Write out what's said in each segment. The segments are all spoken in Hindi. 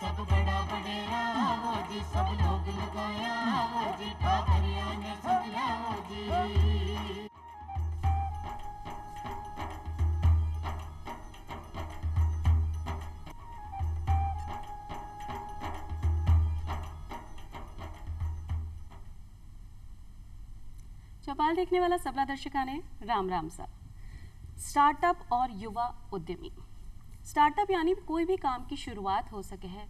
सब बड़ा बडेरा वो जी, सब लोग लगाया वो जी, ठाकरिया ने समझा वो जी। चौपाल देखने वाला सबला दर्शका ने राम राम सा। स्टार्टअप और युवा उद्यमी। स्टार्टअप यानी कोई भी काम की शुरुआत हो सके है,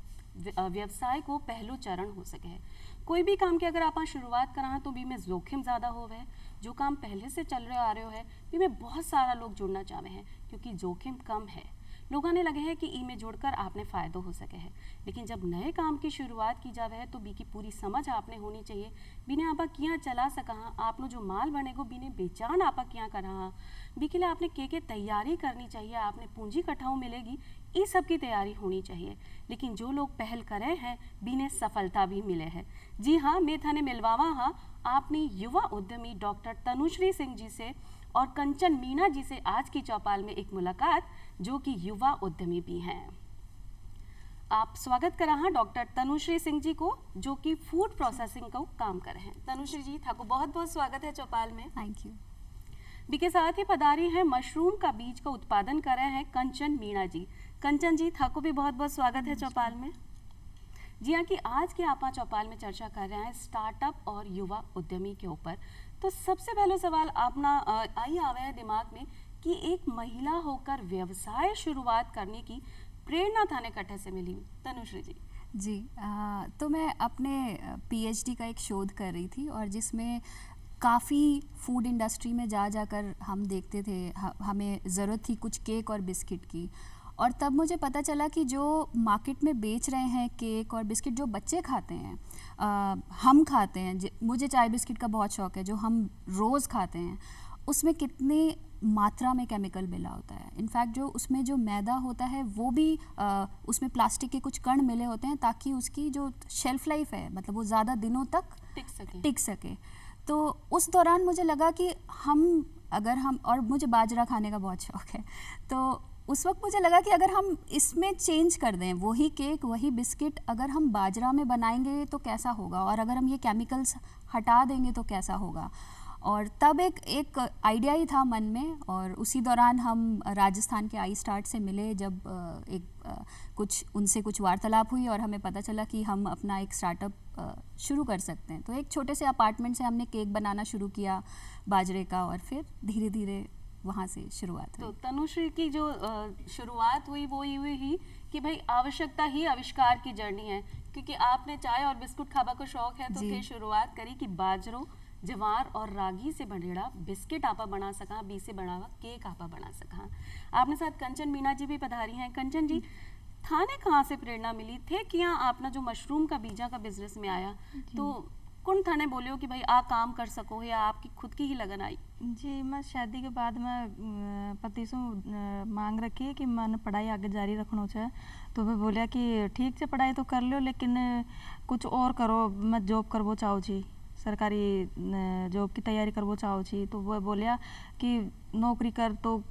व्यवसाय को पहलू चरण हो सके है। कोई भी काम की अगर आप शुरुआत करा तो भी में जोखिम ज़्यादा होवे, जो काम पहले से चल रहे आ रहे है भी में बहुत सारा लोग जुड़ना चाहे हैं क्योंकि जोखिम कम है। लोगों ने लगे है कि ई में जुड़कर आपने फ़ायदो हो सके है, लेकिन जब नए काम की शुरुआत की जावे है तो बी की पूरी समझ आपने होनी चाहिए। बिने आपा किया चला सका, आपनो जो माल बनेगो बिने बेचान आपा किया करा, बी के लिए आपने के तैयारी करनी चाहिए, आपने पूंजी कठाऊ मिलेगी, ये सब की तैयारी होनी चाहिए। लेकिन जो लोग पहल करे हैं बिने सफलता भी मिले हैं। जी हाँ, मैं थाने मिलवावा हाँ आपने युवा उद्यमी डॉक्टर तनुश्री सिंह जी से और कंचन मीना जी से आज की चौपाल में एक मुलाकात, जो कि युवा उद्यमी भी हैं। आप स्वागत करा हाँ डॉक्टर तनुश्री सिंह जी को, जो कि फूड प्रोसेसिंग का काम कर रहे हैं। तनुश्री जी थाको बहुत बहुत स्वागत है चौपाल में। Thank you. बी के साथ ही पधारी हैं मशरूम का बीज का उत्पादन कर रहे हैं कंचन मीणा जी। कंचन जी थाको भी बहुत बहुत स्वागत है चौपाल में। जी हाँ, कि आज के आपा चौपाल में चर्चा कर रहे हैं स्टार्टअप और युवा उद्यमी के ऊपर। तो सबसे पहले सवाल अपना आई आवे है दिमाग में कि एक महिला होकर व्यवसाय शुरुआत करने की प्रेरणा थाने कट्ठे से मिली। तनुश्री जी। जी तो मैं अपने पीएचडी का एक शोध कर रही थी और जिसमें काफ़ी फूड इंडस्ट्री में जाकर हम देखते थे, हमें ज़रूरत थी कुछ केक और बिस्किट की। और तब मुझे पता चला कि जो मार्केट में बेच रहे हैं केक और बिस्किट, जो बच्चे खाते हैं, हम खाते हैं, मुझे चाय बिस्किट का बहुत शौक़ है, जो हम रोज़ खाते हैं, उसमें कितनी मात्रा में केमिकल मिला होता है। इनफैक्ट जो उसमें जो मैदा होता है वो भी उसमें प्लास्टिक के कुछ कण मिले होते हैं ताकि उसकी जो शेल्फ लाइफ है, मतलब वो ज़्यादा दिनों तक टिक सके। तो उस दौरान मुझे लगा कि हम और मुझे बाजरा खाने का बहुत शौक़ है, तो उस वक्त मुझे लगा कि अगर हम इसमें चेंज कर दें, वही केक वही बिस्किट अगर हम बाजरा में बनाएंगे तो कैसा होगा, और अगर हम ये केमिकल्स हटा देंगे तो कैसा होगा। और तब एक आइडिया ही था मन में, और उसी दौरान हम राजस्थान के आई स्टार्ट से मिले। जब उनसे कुछ वार्तालाप हुई और हमें पता चला कि हम अपना एक स्टार्टअप शुरू कर सकते हैं, तो एक छोटे से अपार्टमेंट से हमने केक बनाना शुरू किया बाजरे का, और फिर धीरे धीरे वहाँ से शुरुआत हुई। तो तनुश्री की जो शुरुआत हुई वो ये हुई कि भाई आवश्यकता ही आविष्कार की जर्नी है, क्योंकि आपने चाय और बिस्कुट खाबा को शौक है, तो फिर शुरुआत करी कि बाजरों, जवार और रागी से बनेड़ा बिस्किट आपा बना सका, बी से बनावा केक आपा बना सका। आपने साथ कंचन मीना जी भी पधारी हैं। कंचन जी, थाने कहाँ से प्रेरणा मिली थे कि यहाँ आपना जो मशरूम का बीजा का बिजनेस में आया, तो कौन थाने बोले हो कि भाई आप काम कर सको, या आपकी खुद की ही लगन आई? जी, मैं शादी के बाद में पति से मांग रखी है कि मैंने पढ़ाई आगे जारी रखना चाहे, तो वह बोलिया कि ठीक है पढ़ाई तो कर लो, लेकिन कुछ और करो, मैं जॉब करवो चाहूँ छी, सरकारी जॉब की तैयारी करवो चाहूँ छी। तो वह बोलिया कि नौकरी कर तो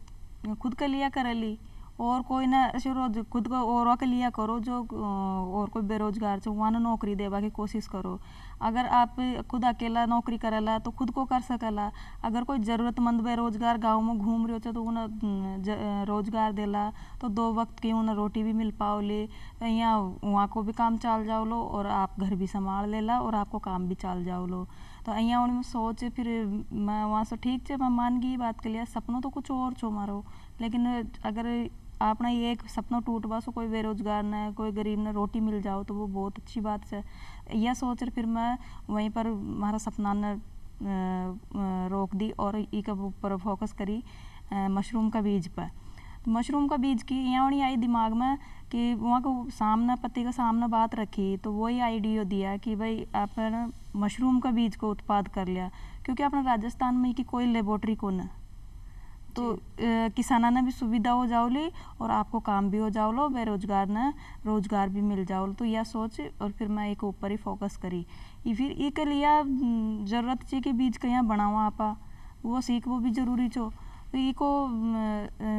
खुद के लिया कर ली, और कोई ना रोज खुद को और के लिया करो, जो और कोई बेरोजगार से वहाँ नौकरी देवा की कोशिश करो। अगर आप खुद अकेला नौकरी करेला तो खुद को कर सकेला, अगर कोई ज़रूरतमंद बेरोजगार गांव में घूम रहे हो तो उन्हें रोजगार देला, तो 2 वक्त की उन्हें रोटी भी मिल पाओले, यहाँ वहाँ को भी काम चाल जाओ लो, और आप घर भी संभाल लेला और आपको काम भी चाल जाओ लो। तो यहाँ उन्हें सोच फिर मैं वहाँ से ठीक है मैं मान गई बात के लिए, सपनों तो कुछ और छो मारो, लेकिन अगर अपना ये एक सपना टूट बा सो कोई बेरोजगार न, कोई गरीब ने रोटी मिल जाओ तो वो बहुत अच्छी बात है। यह सोच फिर मैं वहीं पर हमारा सपना ने रोक दी और ई के ऊपर फोकस करी मशरूम का बीज पर। तो मशरूम का बीज की यहाँ आई दिमाग में कि वहाँ को सामने पति का सामने बात रखी, तो वही आइडिया दिया कि भाई आपने मशरूम का बीज को उत्पाद कर लिया, क्योंकि अपने राजस्थान में की कोई लेबोरेटरी को न, तो किसाना ने भी सुविधा हो जाओ ली और आपको काम भी हो जाओ लो, बेरोजगार ने रोजगार भी मिल जाओ। तो यह सोच और फिर मैं एक ऊपर ही फोकस करी। फिर ये के लिए जरूरत चाहिए कि बीज कहीं बनावा आपा, वो सीख वो भी जरूरी छो। तो ये को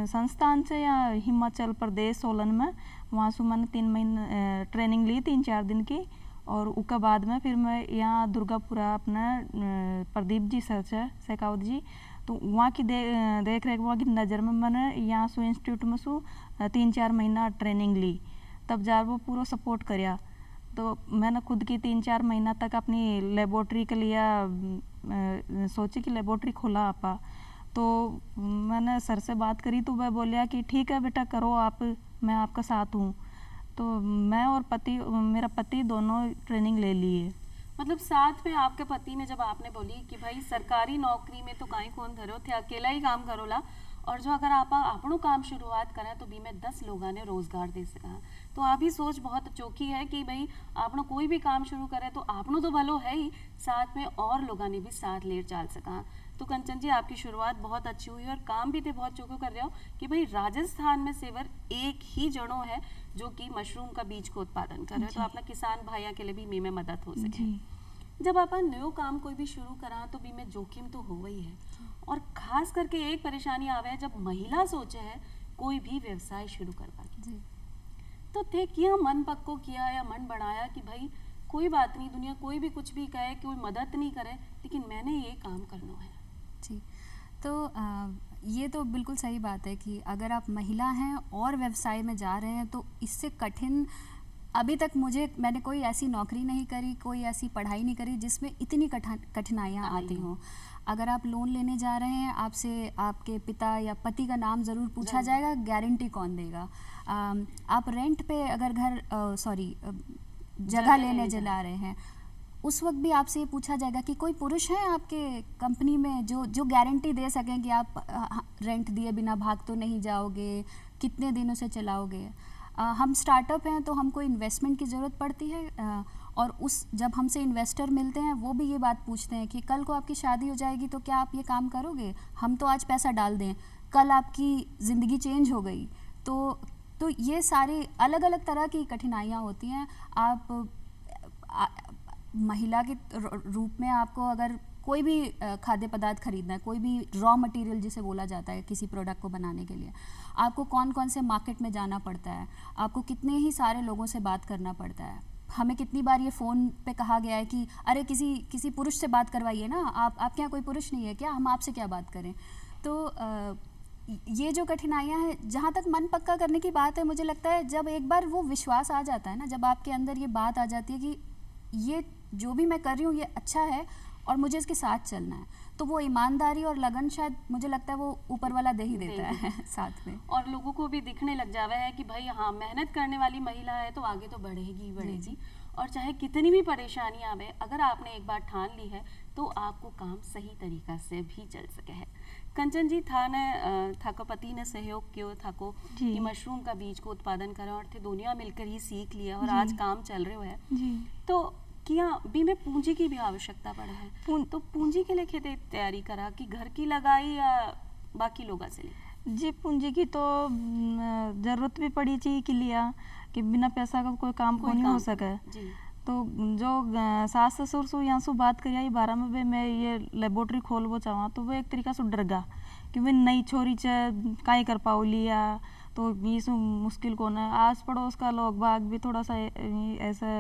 संस्थान से या हिमाचल प्रदेश सोलन में वहाँ से मैंने 3 महीने ट्रेनिंग ली 3-4 दिन की। और उसके बाद में फिर मैं यहाँ दुर्गापुरा अपना प्रदीप जी सर शेखावत जी, तो वहाँ की देख रेख वहाँ की नज़र में मैंने यहाँ सु इंस्टीट्यूट में सु 3-4 महीना ट्रेनिंग ली, तब जा वो पूरा सपोर्ट कराया। तो मैंने खुद की 3-4 महीना तक अपनी लेबोरेटरी के लिए सोची कि लेबोरेटरी खोला आपा। तो मैंने सर से बात करी तो वह बोलिया कि ठीक है बेटा करो आप, मैं आपका साथ हूँ। तो मैं और मेरा पति दोनों ट्रेनिंग ले लिए। मतलब साथ में आपके पति ने जब आपने बोली कि भाई सरकारी नौकरी में तो काई कौन धरो थे, अकेला ही काम करो ला, और जो अगर आप अपनों काम शुरुआत करें तो भी में 10 लोगों ने रोजगार दे सका। तो आप ही सोच बहुत चौकी है कि भाई आपनो कोई भी काम शुरू करे तो आपनो तो भलो है ही, साथ में और लोगों ने भी साथ ले चल सका। तो कंचन जी आपकी शुरुआत बहुत अच्छी हुई और काम भी थे बहुत चौको कर रहे हो कि भाई राजस्थान में सेवर एक ही जड़ों है जो कि मशरूम का बीज को उत्पादन कर रहे हो, तो अपना किसान भाइयों के लिए भी मी में मदद हो सके। जब आप नयो काम कोई भी शुरू करा तो भी में जोखिम तो हो ही है, और खास करके एक परेशानी आवे है जब महिला सोचे है कोई भी व्यवसाय शुरू करवा की, तो थे किया मन पक्को किया या मन बढ़ाया कि भाई कोई बात नहीं, दुनिया कोई भी कुछ भी कहे, कोई मदद नहीं करे, लेकिन मैंने ये काम करना है। जी, तो ये तो बिल्कुल सही बात है कि अगर आप महिला हैं और व्यवसाय में जा रहे हैं तो इससे कठिन अभी तक मैंने कोई ऐसी नौकरी नहीं करी, कोई ऐसी पढ़ाई नहीं करी जिसमें इतनी कठिनाइयाँ आती हों। अगर आप लोन लेने जा रहे हैं, आपसे आपके पिता या पति का नाम ज़रूर पूछा जाएगा, गारंटी कौन देगा। आप रेंट पे अगर जगह लेने जा रहे हैं, उस वक्त भी आपसे ये पूछा जाएगा कि कोई पुरुष है आपके कंपनी में जो गारंटी दे सकें कि आप रेंट दिए बिना भाग तो नहीं जाओगे, कितने दिनों से चलाओगे। हम स्टार्टअप हैं तो हमको इन्वेस्टमेंट की ज़रूरत पड़ती है, और जब हमसे इन्वेस्टर मिलते हैं वो भी ये बात पूछते हैं कि कल को आपकी शादी हो जाएगी तो क्या आप ये काम करोगे, हम तो आज पैसा डाल दें, कल आपकी ज़िंदगी चेंज हो गई तो ये सारी अलग अलग तरह की कठिनाइयाँ होती हैं। आप महिला के रूप में आपको अगर कोई भी खाद्य पदार्थ खरीदना है, कोई भी रॉ मटेरियल जिसे बोला जाता है किसी प्रोडक्ट को बनाने के लिए, आपको कौन कौन से मार्केट में जाना पड़ता है, आपको कितने ही सारे लोगों से बात करना पड़ता है। हमें कितनी बार ये फ़ोन पे कहा गया है कि अरे किसी पुरुष से बात करवाइए ना, आपके यहाँ कोई पुरुष नहीं है क्या, हम आपसे क्या बात करें। तो ये जो कठिनाइयाँ हैं, जहाँ तक मन पक्का करने की बात है, मुझे लगता है जब एक बार वो विश्वास आ जाता है ना, जब आपके अंदर ये बात आ जाती है कि ये जो भी मैं कर रही हूँ ये अच्छा है और मुझे इसके साथ चलना है, तो वो ईमानदारी और लगन शायद मुझे लगता है वो ऊपर वाला दे ही देता है साथ में। और लोगों को भी दिखने लग जावे है कि भाई हाँ मेहनत करने वाली महिला है तो आगे तो बढ़ेगी। और चाहे कितनी भी परेशानी आवे, अगर आपने एक बार ठान ली है तो आपको काम सही तरीका से भी चल सके है। कंचन जी थाको पति ने सहयोग किया थाको कि मशरूम का बीज को उत्पादन करा, और थे दुनिया मिलकर ही सीख लिया और आज काम चल रहे है। तो किया भी में पूंजी की भी आवश्यकता पड़ा है, तो पूंजी के लिए खेती तैयारी करा कि घर की लगाई या बाकी लोगों से ली? जी, पूंजी की तो जरूरत भी पड़ी चाहिए कि लिया कि बिना पैसा का कोई काम को नहीं हो सके। तो जो सास ससुर से यहाँ से बात करिए ये 12 में मैं ये लेबोरेटरी खोलबो चाहवा, तो वो एक तरीका से डर गा कि वे नई छोरी काई कर पाओ लिया, तो ये मुश्किल को ना। आस पड़ोस का लोग बाग भी थोड़ा सा ऐसा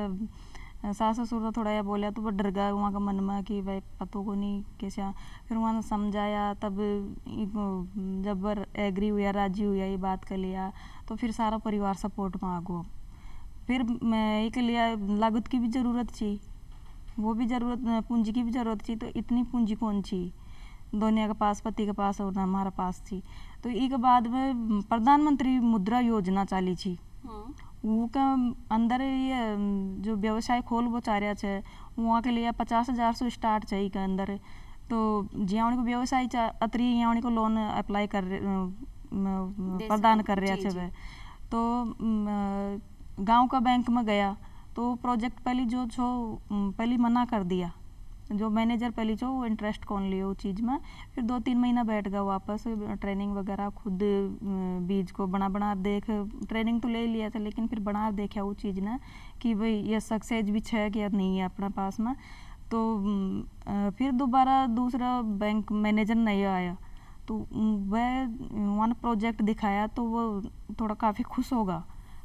सास ससुर तो थोड़ा या बोला तो वो डर गया वहाँ का मन में कि भाई पतों को नहीं कैसा। फिर वहाँ ने समझाया, तब जब एग्री हुआ, राजी हुआ, ये बात कर लिया, तो फिर सारा परिवार सपोर्ट में आ गो। फिर मैं एक लिया लागत की भी ज़रूरत थी, वो भी ज़रूरत पूंजी की भी ज़रूरत थी। तो इतनी पूंजी कौन थी दोनों के पास, पति के पास और हमारे पास थी। तो एक बाद में प्रधानमंत्री मुद्रा योजना चाली थी, वो का अंदर ये जो व्यवसाय खोल वो चाह रहा है वहाँ के लिए 50,000 से स्टार्ट चाहिए के अंदर। तो जिया को व्यवसाय अतरी यहाँ को लोन अप्लाई कर प्रदान कर रहा है। तो गांव का बैंक में गया तो प्रोजेक्ट पहली मना कर दिया, जो मैनेजर पहली जो वो इंटरेस्ट कौन लियो वो चीज़ में। फिर 2-3 महीना बैठ गया वापस, ट्रेनिंग वगैरह खुद बीज को बना देख, ट्रेनिंग तो ले लिया था लेकिन फिर बना देखा वो चीज़ ना कि भाई ये सक्सेस भी है कि नहीं है अपने पास में। तो फिर दोबारा दूसरा बैंक मैनेजर नहीं आया, तो वह वहाँ प्रोजेक्ट दिखाया तो वो थोड़ा काफ़ी खुश होगा।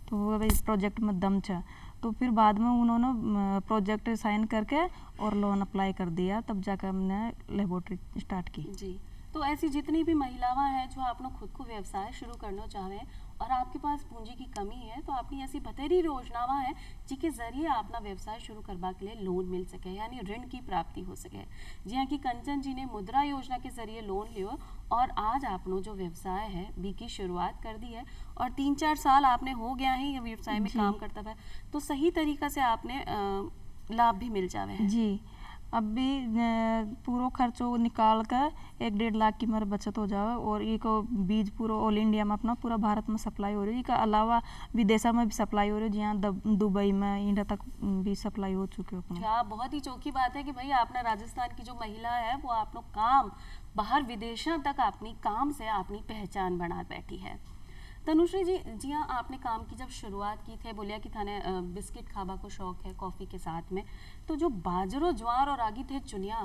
तो वो भाई प्रोजेक्ट में दम छ, तो फिर बाद में उन्होंने प्रोजेक्ट साइन करके और लोन अप्लाई कर दिया, तब जाकर हमने लेबोरेटरी स्टार्ट की। जी, तो ऐसी जितनी भी महिलावां हैं जो आपने खुद को व्यवसाय शुरू करना चाहे और आपके पास पूंजी की कमी है, तो आपकी ऐसी बतेरी योजनावां हैं जिनके जरिए अपना व्यवसाय शुरू करवा के लिए लोन मिल सके, यानी ऋण की प्राप्ति हो सके। जी हाँ, कि कंचन जी ने मुद्रा योजना के जरिए लोन लियो और आज आपनो जो व्यवसाय है बी की शुरुआत कर दी है और 3-4 साल आपने हो गया है ये व्यवसाय में काम करता हुआ, तो सही तरीका से आपने लाभ भी मिल जावे हैं। जी, अब भी पूरा खर्चो निकाल कर 1-1.5 लाख की मेरी बचत हो जावे और ये को बीज पूरा ऑल इंडिया में अपना पूरा भारत में सप्लाई हो रही है। इसके अलावा विदेशा में भी सप्लाई हो रही है, जहाँ दुबई में इंडिया तक भी सप्लाई हो चुके हो। क्या बहुत ही चौकी बात है कि भाई आपने राजस्थान की जो महिला है वो आपनो काम बाहर विदेशों तक अपनी काम से अपनी पहचान बना बैठी है। तनुश्री जी, जी हाँ, आपने काम की जब शुरुआत की थे, बोलिया कि थाने बिस्किट खाबा को शौक है कॉफ़ी के साथ में, तो जो बाजरो ज्वार और रागी थे चुनिया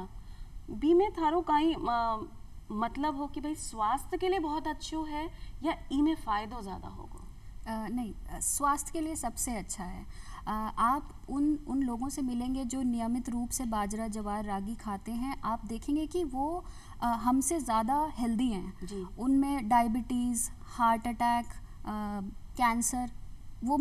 बी में थारो काई मतलब हो कि भाई स्वास्थ्य के लिए बहुत अच्छो है या ई में फ़ायदो ज़्यादा होगा? नहीं, स्वास्थ्य के लिए सबसे अच्छा है। आप उन लोगों से मिलेंगे जो नियमित रूप से बाजरा ज्वार रागी खाते हैं, आप देखेंगे कि वो हमसे ज़्यादा हेल्दी हैं। जी। उनमें डायबिटीज़, हार्ट अटैक, कैंसर वो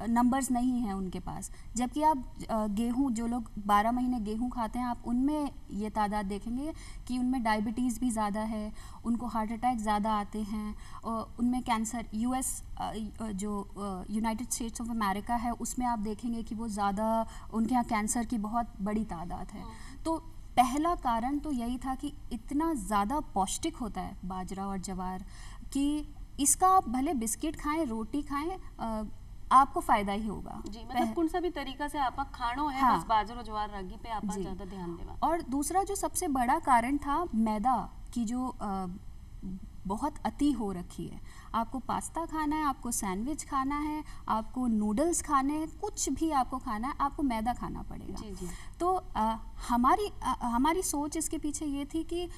नंबर्स नहीं हैं उनके पास। जबकि आप गेहूँ, जो लोग 12 महीने गेहूँ खाते हैं, आप उनमें ये तादाद देखेंगे कि उनमें डायबिटीज़ भी ज़्यादा है, उनको हार्ट अटैक ज़्यादा आते हैं, और उनमें कैंसर, यूएस जो यूनाइटेड स्टेट्स ऑफ अमेरिका है उसमें आप देखेंगे कि वो ज़्यादा, उनके यहाँ कैंसर की बहुत बड़ी तादाद है। तो पहला कारण तो यही था कि इतना ज़्यादा पौष्टिक होता है बाजरा और ज्वार कि इसका आप भले बिस्किट खाएं, रोटी खाएं, आपको फ़ायदा ही होगा। जी, मतलब कौन सा भी तरीका से आपा खानो है, हाँ। बस बाजरो ज्वार रागी पे आपा ज़्यादा ध्यान देवा। और दूसरा जो सबसे बड़ा कारण था मैदा की जो बहुत अति हो रखी है। आपको पास्ता खाना है, आपको सैंडविच खाना है, आपको नूडल्स खाने हैं, कुछ भी आपको खाना है, आपको मैदा खाना पड़ेगा। जी, जी। तो हमारी सोच इसके पीछे ये थी कि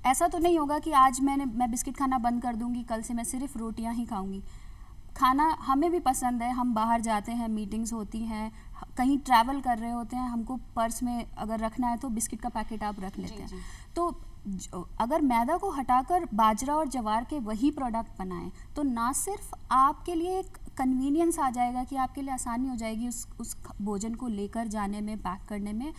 ऐसा तो नहीं होगा कि आज मैं बिस्किट खाना बंद कर दूंगी, कल से मैं सिर्फ रोटियां ही खाऊंगी। खाना हमें भी पसंद है, हम बाहर जाते हैं, मीटिंग्स होती हैं, कहीं ट्रैवल कर रहे होते हैं, हमको पर्स में अगर रखना है तो बिस्किट का पैकेट आप रख लेते हैं। तो अगर मैदा को हटाकर बाजरा और ज्वार के वही प्रोडक्ट बनाएं तो ना सिर्फ आपके लिए एक कन्वीनियंस आ जाएगा कि आपके लिए आसानी हो जाएगी उस भोजन को लेकर जाने में, पैक करने में,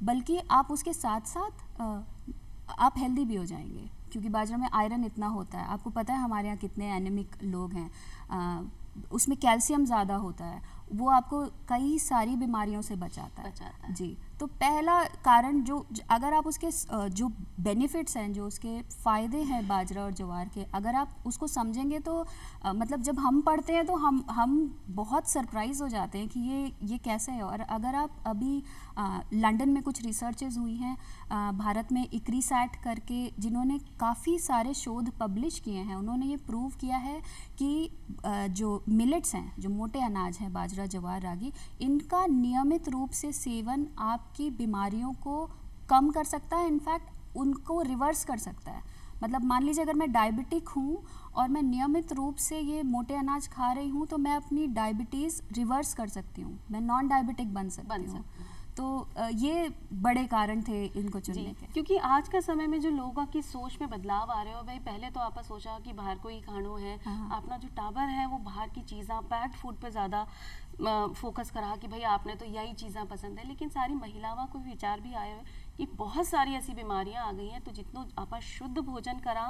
बल्कि आप उसके साथ साथ आप हेल्दी भी हो जाएंगे, क्योंकि बाजरा में आयरन इतना होता है। आपको पता है हमारे यहाँ कितने एनीमिक लोग हैं, उसमें कैल्शियम ज़्यादा होता है, वो आपको कई सारी बीमारियों से बचाता है। जी, तो पहला कारण जो अगर आप उसके जो बेनिफिट्स हैं, जो उसके फ़ायदे हैं बाजरा और ज्वार के, अगर आप उसको समझेंगे तो मतलब जब हम पढ़ते हैं तो हम बहुत सरप्राइज़ हो जाते हैं कि ये कैसे है। और अगर आप अभी लंदन में कुछ रिसर्चेज हुई हैं, भारत में इक्रीसैट करके जिन्होंने काफ़ी सारे शोध पब्लिश किए हैं, उन्होंने ये प्रूव किया है कि जो मिलेट्स हैं, जो मोटे अनाज हैं, बाजरा ज्वार रागी, इनका नियमित रूप से सेवन आपकी बीमारियों को कम कर सकता है, इनफैक्ट उनको रिवर्स कर सकता है। मतलब मान लीजिए अगर मैं डायबिटिक हूँ और मैं नियमित रूप से ये मोटे अनाज खा रही हूँ तो मैं अपनी डायबिटीज़ रिवर्स कर सकती हूँ, मैं नॉन डायबिटिक बन सकती हूँ। तो ये बड़े कारण थे इनको चुनने के। क्योंकि आज का समय में जो लोगों की सोच में बदलाव आ रहे हो, भाई पहले तो आपने सोचा कि बाहर को ही खानो है, अपना जो टावर है वो बाहर की चीज़ें, पैक्ड फूड पे ज़्यादा फोकस करा कि भाई आपने तो यही चीज़ें पसंद है। लेकिन सारी महिलाओं को विचार भी आए हुए कि बहुत सारी ऐसी बीमारियां आ गई हैं, तो जितनो आप शुद्ध भोजन करा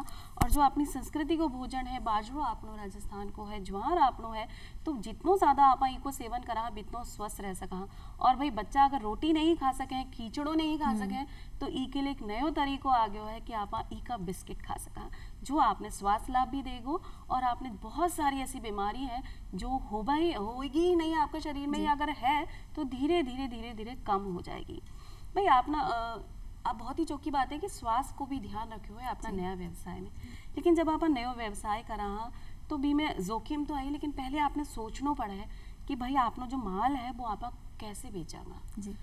और जो अपनी संस्कृति को भोजन है, बाजरो आपनो राजस्थान को है, ज्वार आपनो है, तो जितनो ज़्यादा आप इको सेवन करा बितनो स्वस्थ रह सका। और भाई बच्चा अगर रोटी नहीं खा सके, खीचड़ो नहीं खा सके, तो ई के लिए एक नयो तरीको आ गयो है कि आप ई का बिस्किट खा सका, जो आपने स्वास्थ्य लाभ भी देगो और आपने बहुत सारी ऐसी बीमारी है जो होगी ही नहीं आपके शरीर में, या अगर है तो धीरे धीरे कम हो जाएगी। भाई आपना आप बहुत ही चौकी बात है कि स्वास्थ्य को भी ध्यान रखे हुए अपना नया व्यवसाय में। लेकिन जब आप नया व्यवसाय करा तो भी में जोखिम तो आई, लेकिन पहले आपने सोचना पड़ा है कि भाई आपनो जो माल है वो आप कैसे बेचांगा, जी,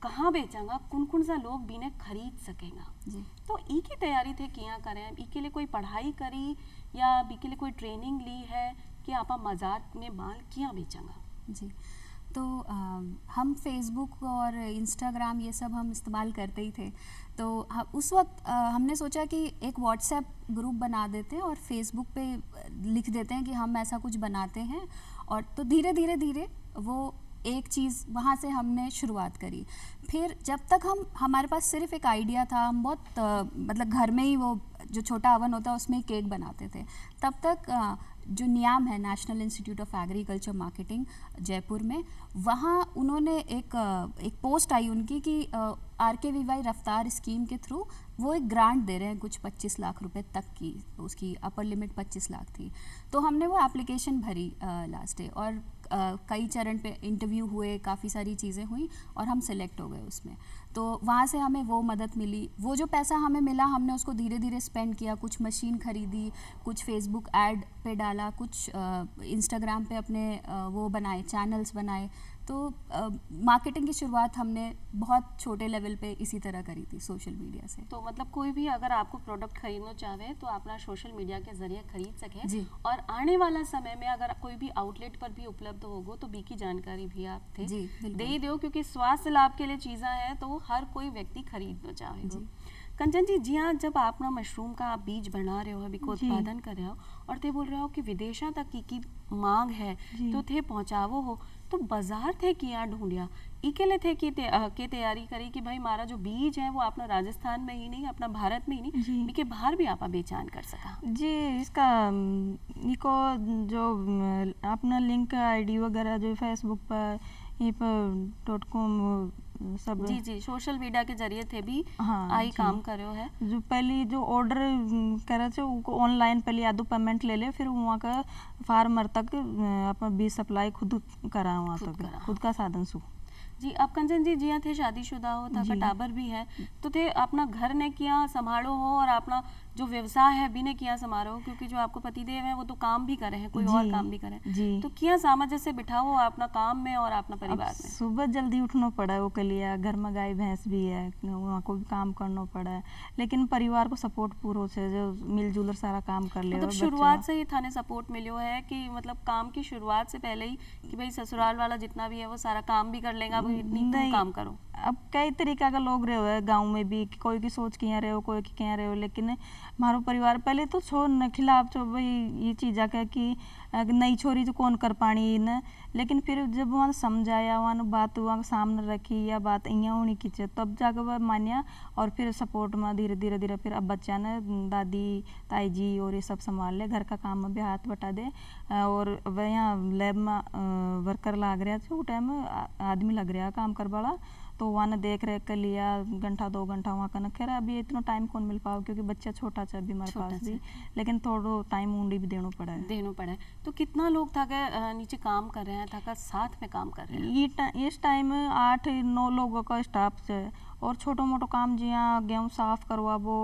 कहाँ बेचांगा, कौन सा लोग भी ने खरीद सकेगा। जी, तो ई की तैयारी थे किया करें, ई के लिए कोई पढ़ाई करी या ई के लिए कोई ट्रेनिंग ली है कि आप बाजार में माल क्या बेचेंगे? जी, तो हम फेसबुक और इंस्टाग्राम ये सब हम इस्तेमाल करते ही थे। तो उस वक्त हमने सोचा कि एक व्हाट्सएप ग्रुप बना देते हैं और फेसबुक पे लिख देते हैं कि हम ऐसा कुछ बनाते हैं। और तो धीरे धीरे धीरे वो एक चीज़ वहाँ से हमने शुरुआत करी। फिर जब तक हमारे पास सिर्फ एक आइडिया था, हम बहुत मतलब घर में ही वो जो छोटा ओवन होता है उसमें ही केक बनाते थे। तब तक जो नियाम है, national institute of agriculture marketing Jaipur में, वहाँ उन्होंने एक पोस्ट आई उनकी कि RKVY रफ्तार स्कीम के थ्रू वो एक ग्रांट दे रहे हैं कुछ 25 लाख रुपए तक की, उसकी अपर लिमिट 25 लाख थी। तो हमने वो एप्लीकेशन भरी लास्ट डे, और कई चरण पे इंटरव्यू हुए, काफ़ी सारी चीज़ें हुई और हम सिलेक्ट हो गए उसमें। तो वहाँ से हमें वो मदद मिली। वो जो पैसा हमें मिला हमने उसको धीरे धीरे स्पेंड किया, कुछ मशीन खरीदी, कुछ फेसबुक ऐड पे डाला, कुछ इंस्टाग्राम पे अपने वो बनाए, चैनल्स बनाए। तो मार्केटिंग की शुरुआत हमने बहुत छोटे लेवल पे इसी तरह करी थी, सोशल मीडिया से। तो मतलब कोई भी अगर आपको प्रोडक्ट खरीदना चाहे तो अपना सोशल मीडिया के जरिए खरीद सके जी। और आने वाला समय में अगर कोई भी आउटलेट पर भी उपलब्ध होगो तो बी की जानकारी भी आप थे जी, बिल्कुल। दे ही दो, क्योंकि स्वास्थ्य लाभ के लिए चीज़ें हैं तो हर कोई व्यक्ति खरीदना चाहेगा। जी। कंचन जी, जी हाँ, जब आप ना मशरूम का आप बीज बना रहे हो, अभी को जी। उत्पादन कर रहे हो और थे बोल रहे हो कि विदेशा तक की मांग है जी। तो थे पहुंचावो हो, तो बाजार थे किया ढूंढिया इके लिए थे कि के तैयारी करी कि भाई हमारा जो बीज है वो अपना राजस्थान में ही नहीं, अपना भारत में ही नहीं, जी। के बाहर भी आप बेचान कर सका? जी, इसका इको जो अपना लिंक आईडी वगैरह जो फेसबुक पर ये पर .com सब जी जी, सोशल मीडिया के जरिए थे भी हाँ, आई जी। काम करो है। जो पहली जो ऑर्डर करे थे उनको ऑनलाइन पहले आधो पेमेंट ले ले, फिर वहाँ का फार्मर तक अपना बीज सप्लाई खुद करा, वहाँ खुद तक करा। खुद का साधन सु। जी, अब कंचन जी, जिया थे शादीशुदा हो था, जी। कटाबर भी है, तो थे अपना घर ने किया संभालो हो और अपना जो व्यवसाय है भी ने किया संभालो, क्योंकि जो आपको पतिदेव है वो तो काम भी करे हैं, कोई और जी, काम भी करे, जी। तो किया सामंजस्य बिठाओ अपना काम में और अपना अब परिवार में? सुबह जल्दी उठना पड़ा वो के लिए, घर में गाय भैंस भी है, वहाँ को भी काम करना पड़ा है, लेकिन परिवार को सपोर्ट पूरा से जो मिलजुल सारा काम कर ले। मतलब शुरुआत से ही थाने सपोर्ट मिलो है कि मतलब काम की शुरुआत से पहले ही कि भाई ससुराल वाला जितना भी है वो सारा काम भी कर लेगा, भाई इतनी तुम नहीं, काम करो? अब कई तरीका का लोग रहे हुए गांव में भी, कि कोई की सोच किया रहे हो, कोई की क्या रहे हो, लेकिन हमारो परिवार पहले तो छोड़ न खिलाफ छो भाई ये चीज़ आके कि नई छोरी जो कौन कर पानी न, लेकिन फिर जब वहाँ समझाया, वहाँ बात वहाँ सामने रखी या बात यहाँ होनी की चाहिए, तब जाकर वह मान्या और फिर सपोर्ट में धीरे धीरे धीरे फिर अब बच्चा ने दादी ताई जी और ये सब संभाल ले, घर का काम में भी हाथ बटा दे। और वह यहाँ लैब में वर्कर लाग रहा था, वो टाइम आदमी लग रहा काम कर वाला, तो वहाँ ने देख रेख कर लिया, घंटा 2 घंटा वहाँ का न। खैर अभी इतना टाइम कौन मिल पाओ क्योंकि बच्चा छोटा सा अभी हमारे पास भी, लेकिन थोड़ा टाइम ऊँडी भी देना पड़ा है। तो कितना लोग था के नीचे काम कर रहे हैं, था का साथ में काम कर रहे हैं? इस टाइम 8-9 लोगों का स्टाफ है और छोटो मोटो काम जिया गेहूँ साफ करवाबो,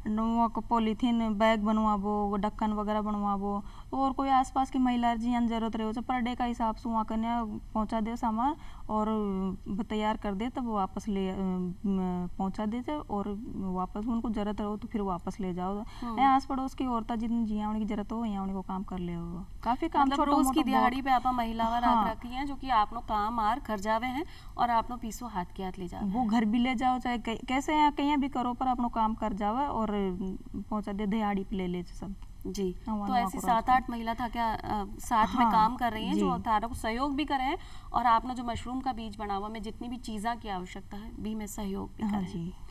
वहाँ को पॉलीथीन बैग बनवाबो, ढक्कन वगैरह बनवाबो, और कोई आसपास की महिला जिया जरूरत रहे हो पर डे का हिसाब से वहाँ कन्या पहुँचा दे सामान और तैयार कर दे, तब वापस ले पहुँचा देते और वापस उनको जरूरत रहो तो फिर वापस ले जाओ। आस पड़ोस की औरतें जिन जिया उनकी जरूरत हो यहाँ उनको काम कर ले, काफी काम मतलब छोटो रोज की मोटो दिहाड़ी पे आप महिलावा हाँ। रात रखी हैं जो कि आपनो काम आर कर जावे हैं और आपनो पीसो हाथ के हाथ ले जावे वो घर भी ले जाओ चाहे कैसे यहाँ कहीं भी करो पर अपनो काम कर जावे और पहुंचा दे दिहाड़ी पे ले ले सब। जी। हाँ, तो वहाँ ऐसी को 7-8 महिला था क्या साथ में हाँ, काम कर रही हैं जो जी। थारा को सहयोग भी करे हैं और आपने जो मशरूम का बीज बनावा में जितनी भी चीज़ा की आवश्यकता है भी में सहयोग भी हाँ करे जी। हैं।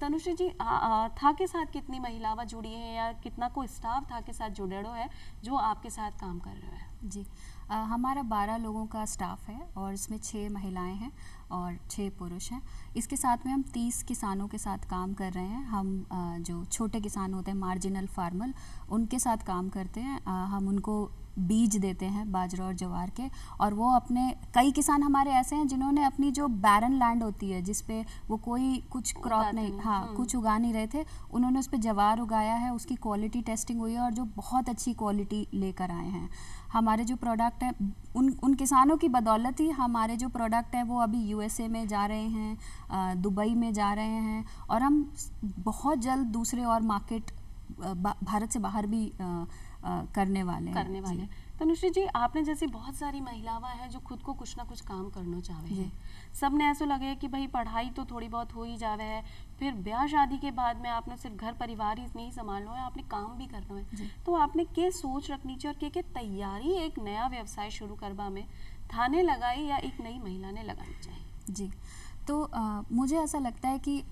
तनुश्री जी, था के साथ कितनी महिलावा जुड़ी है या कितना को स्टाफ था के साथ जुड़ेड़ो है जो आपके साथ काम कर रहे हैं? जी, हमारा 12 लोगों का स्टाफ है और इसमें 6 महिलाएं हैं और 6 पुरुष हैं। इसके साथ में हम 30 किसानों के साथ काम कर रहे हैं। हम जो छोटे किसान होते हैं, मार्जिनल फार्मर, उनके साथ काम करते हैं। हम उनको बीज देते हैं बाजरा और ज्वार के, और वो अपने कई किसान हमारे ऐसे हैं जिन्होंने अपनी जो बैरन लैंड होती है जिस पे वो कोई कुछ क्रॉप नहीं, हाँ, कुछ उगा नहीं रहे थे, उन्होंने उस पर ज्वार उगाया है, उसकी क्वालिटी टेस्टिंग हुई है और जो बहुत अच्छी क्वालिटी लेकर आए हैं। हमारे जो प्रोडक्ट हैं उन किसानों की बदौलत ही हमारे जो प्रोडक्ट हैं वो अभी USA में जा रहे हैं, दुबई में जा रहे हैं, और हम बहुत जल्द दूसरे और मार्केट भारत से बाहर भी करने वाले हैं। तनुश्री जी, आपने जैसी बहुत सारी महिलाएं हैं जो खुद को कुछ ना कुछ काम करना चाहे हैं, सब ने ऐसा लगे कि भाई पढ़ाई तो थोड़ी बहुत हो ही जावे है, फिर ब्याह शादी के बाद में आपने सिर्फ घर परिवार ही नहीं संभालना है, आपने काम भी करना है, तो आपने क्या सोच रखनी चाहिए और क्या तैयारी एक नया व्यवसाय शुरू करवा में थाने लगाई या एक नई महिला ने लगानी चाहिए? जी, तो मुझे ऐसा लगता है कि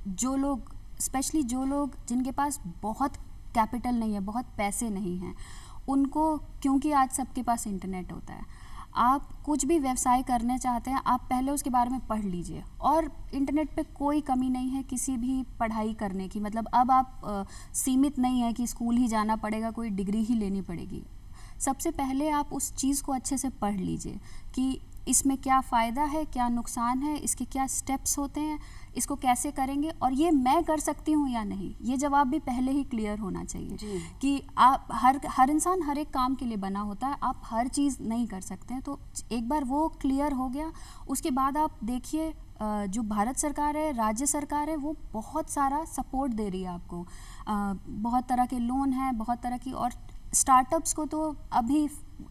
जो लोग, स्पेशली जो लोग जिनके पास बहुत कैपिटल नहीं है, बहुत पैसे नहीं हैं, उनको, क्योंकि आज सबके पास इंटरनेट होता है, आप कुछ भी व्यवसाय करने चाहते हैं, आप पहले उसके बारे में पढ़ लीजिए। और इंटरनेट पे कोई कमी नहीं है किसी भी पढ़ाई करने की, मतलब अब आप सीमित नहीं है कि स्कूल ही जाना पड़ेगा, कोई डिग्री ही लेनी पड़ेगी। सबसे पहले आप उस चीज़ को अच्छे से पढ़ लीजिए कि इसमें क्या फ़ायदा है, क्या नुकसान है, इसके क्या स्टेप्स होते हैं, इसको कैसे करेंगे और ये मैं कर सकती हूँ या नहीं, ये जवाब भी पहले ही क्लियर होना चाहिए कि आप हर इंसान हर एक काम के लिए बना होता है, आप हर चीज़ नहीं कर सकते हैं। तो एक बार वो क्लियर हो गया, उसके बाद आप देखिए जो भारत सरकार है, राज्य सरकार है, वो बहुत सारा सपोर्ट दे रही है आपको, बहुत तरह के लोन हैं, बहुत तरह की, और स्टार्टअप्स को तो अभी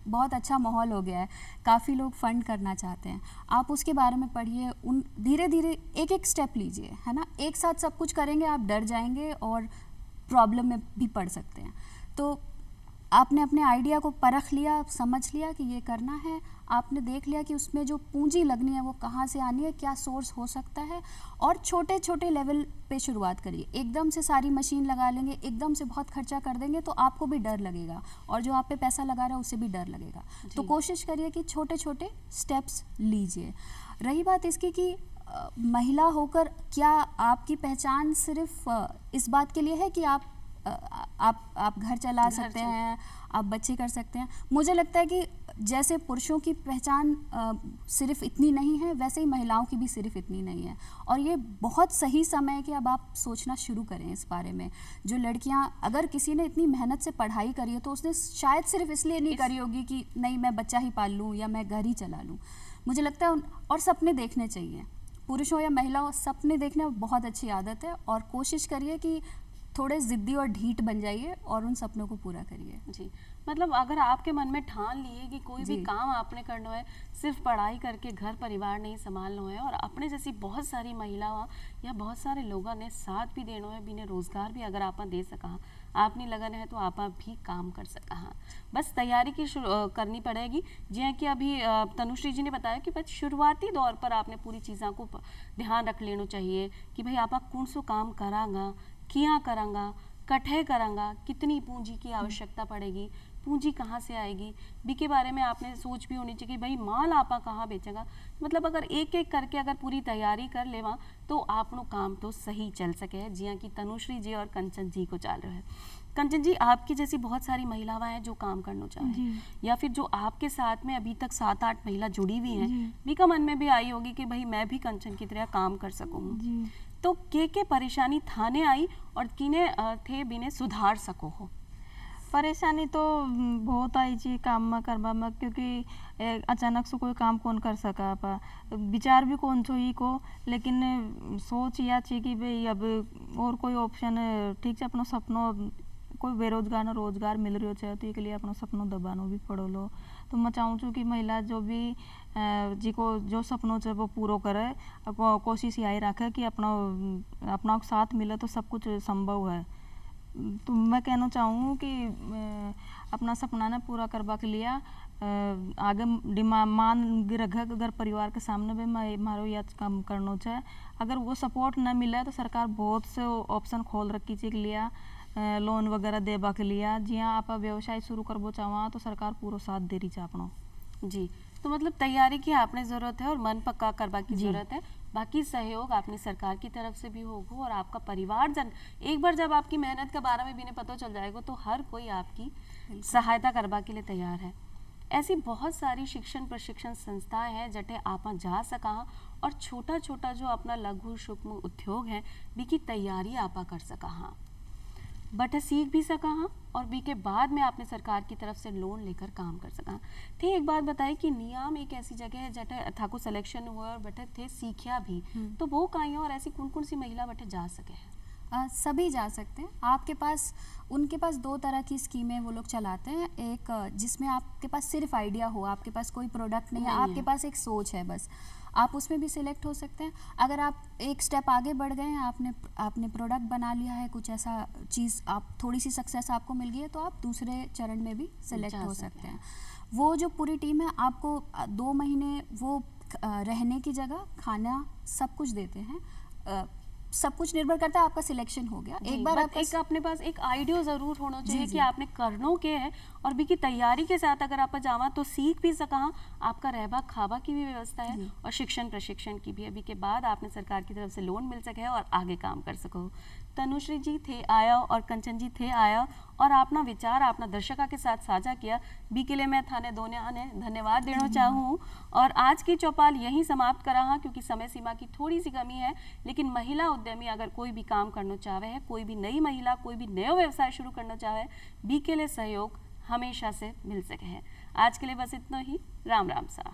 बहुत अच्छा माहौल हो गया है, काफ़ी लोग फंड करना चाहते हैं। आप उसके बारे में पढ़िए, उन धीरे धीरे एक एक स्टेप लीजिए, है ना। एक साथ सब कुछ करेंगे आप डर जाएंगे और प्रॉब्लम में भी पड़ सकते हैं। तो आपने अपने आइडिया को परख लिया, समझ लिया कि ये करना है, आपने देख लिया कि उसमें जो पूंजी लगनी है वो कहाँ से आनी है, क्या सोर्स हो सकता है, और छोटे छोटे लेवल पे शुरुआत करिए। एकदम से सारी मशीन लगा लेंगे, एकदम से बहुत खर्चा कर देंगे तो आपको भी डर लगेगा और जो आप पे पैसा लगा रहा है उसे भी डर लगेगा। तो कोशिश करिए कि छोटे छोटे स्टेप्स लीजिए। रही बात इसकी कि महिला होकर क्या आपकी पहचान सिर्फ इस बात के लिए है कि आप घर चला सकते हैं, आप बच्चे कर सकते हैं। मुझे लगता है कि जैसे पुरुषों की पहचान सिर्फ इतनी नहीं है, वैसे ही महिलाओं की भी सिर्फ इतनी नहीं है। और ये बहुत सही समय है कि अब आप सोचना शुरू करें इस बारे में। जो लड़कियां, अगर किसी ने इतनी मेहनत से पढ़ाई करी है तो उसने शायद सिर्फ इसलिए नहीं करी होगी कि नहीं मैं बच्चा ही पाल लूँ या मैं घर ही चला लूँ। मुझे लगता है और सपने देखने चाहिए, पुरुषों या महिलाओं, सपने देखने बहुत अच्छी आदत है। और कोशिश करिए कि थोड़े ज़िद्दी और ढीठ बन जाइए और उन सपनों को पूरा करिए। जी, मतलब अगर आपके मन में ठान लिए कि कोई भी काम आपने करना है, सिर्फ पढ़ाई करके घर परिवार नहीं संभालना है, और अपने जैसी बहुत सारी महिलाओं या बहुत सारे लोगों ने साथ भी देना है, बिना रोजगार भी अगर आप दे सका, आपने लगन है तो आप भी काम कर सका। हाँ, बस तैयारी की करनी पड़ेगी। जी कि अभी तनुश्री जी ने बताया कि बस शुरुआती दौर पर आपने पूरी चीज़ों को ध्यान रख लेना चाहिए कि भाई आप कौन सो काम करांगा, किया करांगा, कठे करांगा, कितनी पूंजी की आवश्यकता पड़ेगी, पूंजी कहाँ से आएगी, बी के बारे में आपने सोच भी होनी चाहिए कि भाई माल आपा कहाँ बेचेगा। मतलब अगर एक एक करके अगर पूरी तैयारी कर लेवा तो आपनो काम तो सही चल सके, जिया कि तनुश्री जी और कंचन जी को चल रहा है। कंचन जी, आपकी जैसी बहुत सारी महिलाएं हैं जो काम करना चाहें, या फिर जो आपके साथ में अभी तक 7-8 महिला जुड़ी हुई हैं, बी का मन में भी आई होगी कि भाई मैं भी कंचन की तरह काम कर सकूँ, तो के परेशानी थाने आई और किने थे बिने सुधार सको हो? परेशानी तो बहुत आई जी काम में करवा में, क्योंकि अचानक से कोई काम कौन कर सका, आप विचार भी कौन छो ही को, लेकिन सोच या छी कि भाई अब और कोई ऑप्शन ठीक है, अपना सपनों कोई बेरोजगार ना रोजगार मिल रही हो तो एक लिए अपना सपनों दबानो भी पड़ो लो। तो मैं चाहूँ छूँ कि महिला जो भी जी को जो सपनों है वो पूरा करे, कोशिश यही रखे कि अपना साथ मिले तो सब कुछ संभव है। तो मैं कहना चाहूँ कि अपना सपना ने पूरा करवा के लिया आगे मान रखे अगर परिवार के सामने भी मैं मारो या काम करना चाहे, अगर वो सपोर्ट न मिले तो सरकार बहुत से ऑप्शन खोल रखी के लिया, लोन वगैरह देवा के लिया, जिया आप व्यवसाय शुरू करबो चाहवा तो सरकार पूरा साथ दे रही है अपनो। जी, तो मतलब तैयारी की आपने ज़रूरत है और मन पक्का करवा की ज़रूरत है, बाकी सहयोग आपने सरकार की तरफ से भी होगा और आपका परिवारजन, एक बार जब आपकी मेहनत के बारे में भी नहीं पता चल जाएगा तो हर कोई आपकी सहायता करवा के लिए तैयार है। ऐसी बहुत सारी शिक्षण प्रशिक्षण संस्थाएं हैं जटे आप जा सका और छोटा छोटा जो अपना लघु सूक्ष्म उद्योग है बी की तैयारी आप कर सका, हाँ बट सीख भी सका, हाँ और बी के बाद में आपने सरकार की तरफ से लोन लेकर काम कर सका थे। एक बात बताइए कि नियाम एक ऐसी जगह है जटे थाको सिलेक्शन हुआ और बटे थे सीखिया भी, तो वो कहीं और ऐसी कौन कौन सी महिला बटे जा सके है? सभी जा सकते हैं। आपके पास उनके पास 2 तरह की स्कीमें वो लोग चलाते हैं। एक जिसमें आपके पास सिर्फ आइडिया हो, आपके पास कोई प्रोडक्ट नहीं है, आपके पास एक सोच है बस, आप उसमें भी सिलेक्ट हो सकते हैं। अगर आप एक स्टेप आगे बढ़ गए हैं, आपने प्रोडक्ट बना लिया है, कुछ ऐसा चीज़ आप थोड़ी सी सक्सेस आपको मिल गई है, तो आप दूसरे चरण में भी सिलेक्ट हो सकते हैं। वो जो पूरी टीम है आपको 2 महीने वो रहने की जगह, खाना, सब कुछ देते हैं। सब कुछ निर्भर करता है, आपका सिलेक्शन हो गया एक बार, आपका एक अपने पास एक आइडिया जरूर होना चाहिए कि आपने करनो के है, और भी की तैयारी के साथ अगर आप जावा तो सीख भी सका, आपका रहबा खाबा की भी व्यवस्था है और शिक्षण प्रशिक्षण की भी। अभी के बाद आपने सरकार की तरफ से लोन मिल सके और आगे काम कर सको। तनुश्री जी थे आया और कंचन जी थे आया और अपना विचार अपना दर्शका के साथ साझा किया। बी के लिए मैं थाने दोने आने धन्यवाद देना चाहूँ और आज की चौपाल यहीं समाप्त करा हाँ, क्योंकि समय सीमा की थोड़ी सी कमी है। लेकिन महिला उद्यमी अगर कोई भी काम करना चाहे है, कोई भी नई महिला कोई भी नया व्यवसाय शुरू करना चाहे, बी के लिए सहयोग हमेशा से मिल सके है। आज के लिए बस इतना ही। राम राम सा।